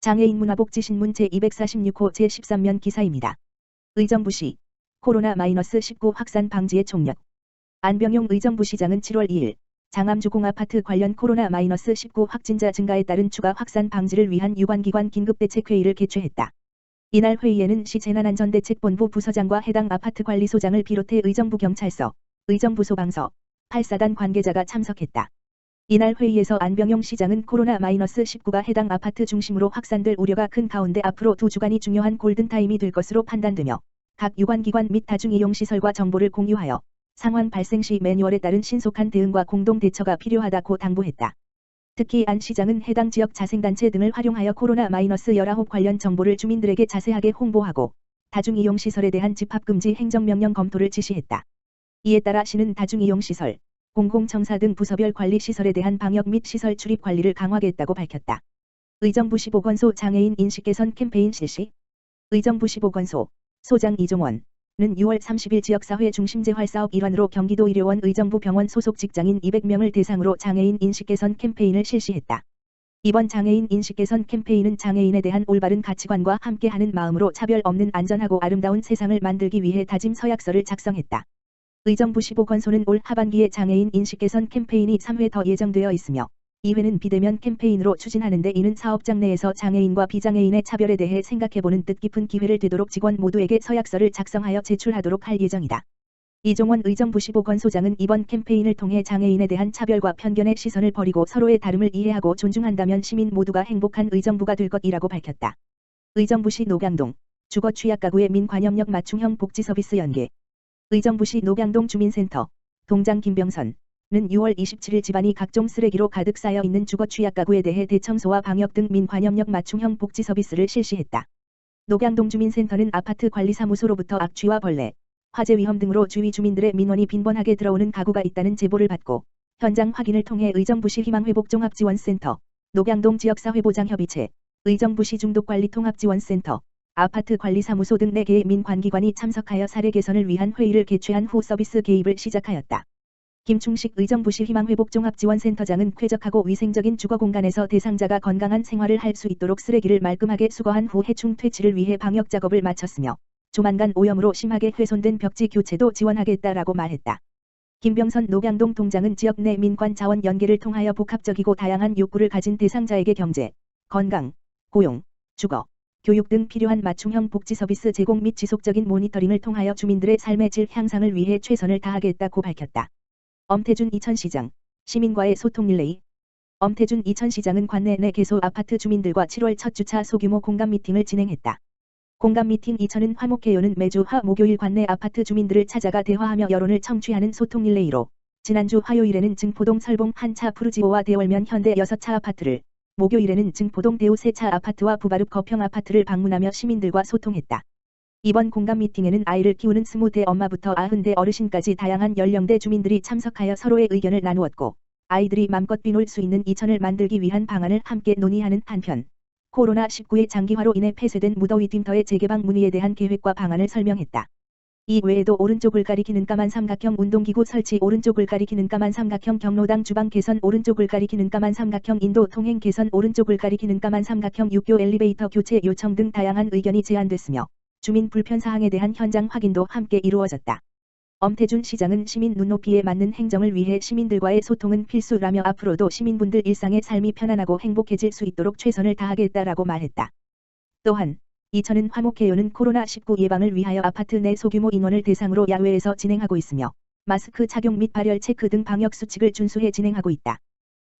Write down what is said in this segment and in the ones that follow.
장애인 문화복지신문 제246호 제13면 기사입니다. 의정부시 코로나-19 확산 방지에 총력. 안병용 의정부시장은 7월 2일 장암주공아파트 관련 코로나-19 확진자 증가에 따른 추가 확산 방지를 위한 유관기관 긴급대책회의를 개최했다. 이날 회의에는 시 재난안전대책본부 부서장과 해당 아파트 관리소장을 비롯해 의정부경찰서, 의정부소방서, 8사단 관계자가 참석했다. 이날 회의에서 안병용 시장은 코로나-19가 해당 아파트 중심으로 확산될 우려가 큰 가운데 앞으로 2주간이 중요한 골든타임이 될 것으로 판단되며 각 유관기관 및 다중이용시설과 정보를 공유하여 상황 발생 시 매뉴얼에 따른 신속한 대응과 공동 대처가 필요하다고 당부했다. 특히 안 시장은 해당 지역 자생단체 등을 활용하여 코로나-19 관련 정보를 주민들에게 자세하게 홍보하고 다중이용시설에 대한 집합금지 행정명령 검토를 지시했다. 이에 따라 시는 다중이용시설, 공공청사 등 부서별 관리시설에 대한 방역 및 시설 출입 관리를 강화하겠다고 밝혔다. 의정부시 보건소 장애인 인식 개선 캠페인 실시. 의정부시 보건소 소장 이종원은 6월 30일 지역사회 중심재활사업 일환으로 경기도 의료원 의정부병원 소속 직장인 200명을 대상으로 장애인 인식 개선 캠페인을 실시했다. 이번 장애인 인식 개선 캠페인은 장애인에 대한 올바른 가치관과 함께하는 마음으로 차별 없는 안전하고 아름다운 세상을 만들기 위해 다짐 서약서를 작성했다. 의정부시 보건소는 올 하반기에 장애인 인식 개선 캠페인이 3회 더 예정되어 있으며 2회는 비대면 캠페인으로 추진하는데 이는 사업장 내에서 장애인과 비장애인의 차별에 대해 생각해보는 뜻깊은 기회를 되도록 직원 모두에게 서약서를 작성하여 제출하도록 할 예정이다. 이종원 의정부시 보건소장은 이번 캠페인을 통해 장애인에 대한 차별과 편견의 시선을 버리고 서로의 다름을 이해하고 존중한다면 시민 모두가 행복한 의정부가 될 것이라고 밝혔다. 의정부시 녹양동 주거 취약가구의 민관협력 맞춤형 복지서비스 연계. 의정부시 녹양동 주민센터 동장 김병선은 6월 27일 집안이 각종 쓰레기로 가득 쌓여 있는 주거 취약가구에 대해 대청소와 방역 등 민관협력 맞춤형 복지 서비스를 실시했다. 녹양동 주민센터는 아파트 관리사무소로부터 악취와 벌레, 화재 위험 등으로 주위 주민들의 민원이 빈번하게 들어오는 가구가 있다는 제보를 받고 현장 확인을 통해 의정부시 희망회복종합지원센터, 녹양동 지역사회보장협의체, 의정부시 중독관리통합지원센터, 아파트 관리사무소 등 4개의 민관기관이 참석하여 사례 개선을 위한 회의를 개최한 후 서비스 개입을 시작하였다. 김충식 의정부시 희망회복종합지원센터장은 쾌적하고 위생적인 주거공간에서 대상자가 건강한 생활을 할 수 있도록 쓰레기를 말끔하게 수거한 후 해충 퇴치를 위해 방역 작업을 마쳤으며 조만간 오염으로 심하게 훼손된 벽지 교체도 지원하겠다라고 말했다. 김병선 녹양동 동장은 지역 내 민관 자원 연계를 통하여 복합적이고 다양한 욕구를 가진 대상자에게 경제, 건강, 고용, 주거, 교육 등 필요한 맞춤형 복지 서비스 제공 및 지속적인 모니터링을 통하여 주민들의 삶의 질 향상을 위해 최선을 다하겠다고 밝혔다. 엄태준 이천시장 시민과의 소통 릴레이. 엄태준 이천시장은 관내 내 개소 아파트 주민들과 7월 첫 주차 소규모 공감 미팅을 진행했다. 공감 미팅 이천은 화목회요는 매주 화 목요일 관내 아파트 주민들을 찾아가 대화하며 여론을 청취하는 소통 릴레이로 지난주 화요일에는 증포동 설봉 한차 푸르지오와 대월면 현대 6차 아파트를, 목요일에는 증포동 대우 3차 아파트와 부바릅 거평 아파트를 방문하며 시민들과 소통했다. 이번 공감 미팅에는 아이를 키우는 20대 엄마부터 90대 어르신까지 다양한 연령대 주민들이 참석하여 서로의 의견을 나누었고 아이들이 맘껏 뛰놀 수 있는 이천을 만들기 위한 방안을 함께 논의하는 한편 코로나19의 장기화로 인해 폐쇄된 무더위 쉼터의 재개방 문의에 대한 계획과 방안을 설명했다. 이 외에도 오른쪽을 가리키는 까만 삼각형 운동기구 설치, 오른쪽을 가리키는 까만 삼각형 경로당 주방 개선, 오른쪽을 가리키는 까만 삼각형 인도 통행 개선, 오른쪽을 가리키는 까만 삼각형 육교 엘리베이터 교체 요청 등 다양한 의견이 제안됐으며 주민 불편 사항에 대한 현장 확인도 함께 이루어졌다. 엄태준 시장은 시민 눈높이에 맞는 행정을 위해 시민들과의 소통은 필수라며 앞으로도 시민분들 일상의 삶이 편안하고 행복해질 수 있도록 최선을 다하겠다라고 말했다. 또한 이천은 화목회요는 코로나19 예방을 위하여 아파트 내 소규모 인원을 대상으로 야외에서 진행하고 있으며 마스크 착용 및 발열 체크 등 방역 수칙을 준수해 진행하고 있다.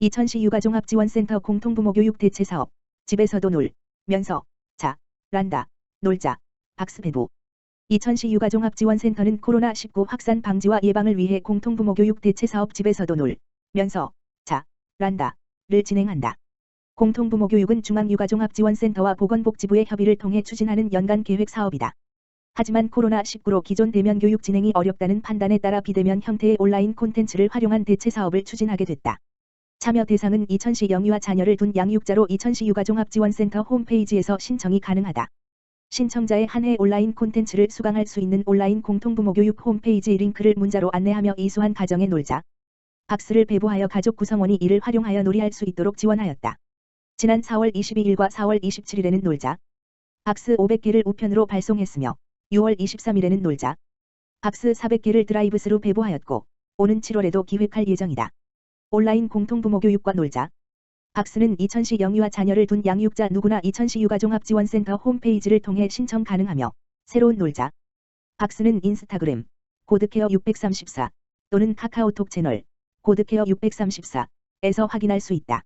이천시 육아종합지원센터 공통부모교육 대체사업 집에서도 놀면서 잘한다 놀자 박스배부. 이천시 육아종합지원센터는 코로나19 확산 방지와 예방을 위해 공통부모교육 대체사업 집에서도 놀면서 잘한다를 진행한다. 공통부모교육은 중앙육아종합지원센터와 보건복지부의 협의를 통해 추진하는 연간 계획 사업이다. 하지만 코로나19로 기존 대면 교육 진행이 어렵다는 판단에 따라 비대면 형태의 온라인 콘텐츠를 활용한 대체사업을 추진하게 됐다. 참여 대상은 이천시 영유아 자녀를 둔 양육자로 이천시 육아종합지원센터 홈페이지에서 신청이 가능하다. 신청자의 한 해 온라인 콘텐츠를 수강할 수 있는 온라인 공통부모교육 홈페이지 링크를 문자로 안내하며 이수한 가정의 놀자 박스를 배부하여 가족 구성원이 이를 활용하여 놀이할 수 있도록 지원하였다. 지난 4월 22일과 4월 27일에는 놀자. 박스 500개를 우편으로 발송했으며 6월 23일에는 놀자. 박스 400개를 드라이브스루 배부하였고 오는 7월에도 기획할 예정이다. 온라인 공통부모교육과 놀자. 박스는 이천시 영유아 자녀를 둔 양육자 누구나 이천시 육아종합지원센터 홈페이지를 통해 신청 가능하며 새로운 놀자. 박스는 인스타그램 고드케어 634 또는 카카오톡 채널 고드케어 634에서 확인할 수 있다.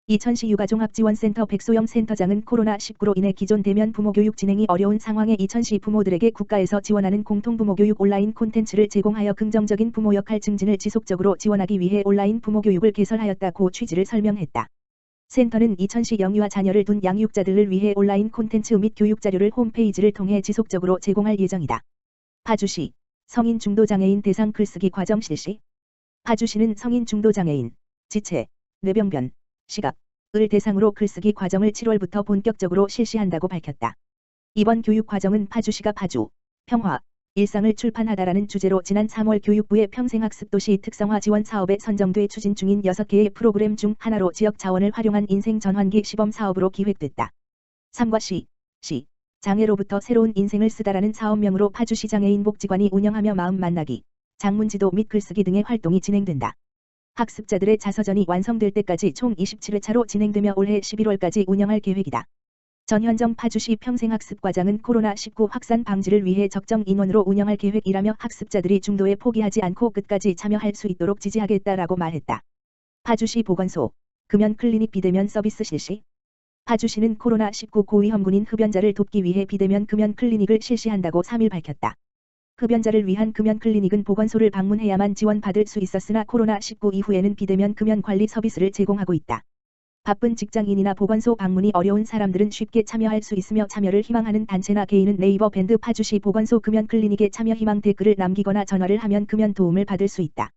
이천시 육아종합지원센터 백소영 센터장은 코로나19로 인해 기존 대면 부모교육 진행이 어려운 상황에 이천시 부모들에게 국가에서 지원하는 공통부모교육 온라인 콘텐츠를 제공하여 긍정적인 부모 역할 증진을 지속적으로 지원하기 위해 온라인 부모교육을 개설하였다고 취지를 설명했다. 센터는 이천시 영유아 자녀를 둔 양육자들을 위해 온라인 콘텐츠 및 교육 자료를 홈페이지를 통해 지속적으로 제공할 예정이다. 파주시 성인 중도장애인 대상 글쓰기 과정 실시. 파주시는 성인 중도장애인, 지체, 뇌병변, 시각을 대상으로 글쓰기 과정을 7월부터 본격적으로 실시한다고 밝혔다. 이번 교육 과정은 파주시가 파주, 평화, 일상을 출판하다라는 주제로 지난 3월 교육부의 평생학습도시 특성화 지원 사업에 선정돼 추진 중인 6개의 프로그램 중 하나로 지역 자원을 활용한 인생 전환기 시범 사업으로 기획됐다. 3과 시, 장애로부터 새로운 인생을 쓰다라는 사업명으로 파주시 장애인 복지관이 운영하며 마음 만나기, 장문지도 및 글쓰기 등의 활동이 진행된다. 학습자들의 자서전이 완성될 때까지 총 27회차로 진행되며 올해 11월까지 운영할 계획이다. 전현정 파주시 평생학습과장은 코로나19 확산 방지를 위해 적정 인원으로 운영할 계획이라며 학습자들이 중도에 포기하지 않고 끝까지 참여할 수 있도록 지지하겠다라고 말했다. 파주시 보건소 금연클리닉 비대면 서비스 실시. 파주시는 코로나19 고위험군인 흡연자를 돕기 위해 비대면 금연클리닉을 실시한다고 3일 밝혔다. 흡연자를 위한 금연클리닉은 보건소를 방문해야만 지원받을 수 있었으나 코로나19 이후에는 비대면 금연관리 서비스를 제공하고 있다. 바쁜 직장인이나 보건소 방문이 어려운 사람들은 쉽게 참여할 수 있으며 참여를 희망하는 단체나 개인은 네이버 밴드 파주시 보건소 금연클리닉에 참여 희망 댓글을 남기거나 전화를 하면 금연 도움을 받을 수 있다.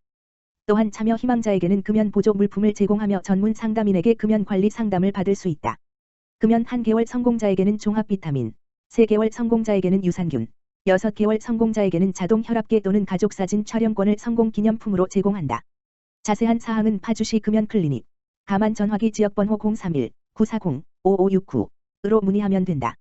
또한 참여 희망자에게는 금연 보조 물품을 제공하며 전문 상담인에게 금연 관리 상담을 받을 수 있다. 금연 1개월 성공자에게는 종합 비타민, 3개월 성공자에게는 유산균, 6개월 성공자에게는 자동 혈압계 또는 가족사진 촬영권을 성공 기념품으로 제공한다. 자세한 사항은 파주시 금연클리닉 가만 전화기 지역번호 031-940-5569으로 문의하면 된다.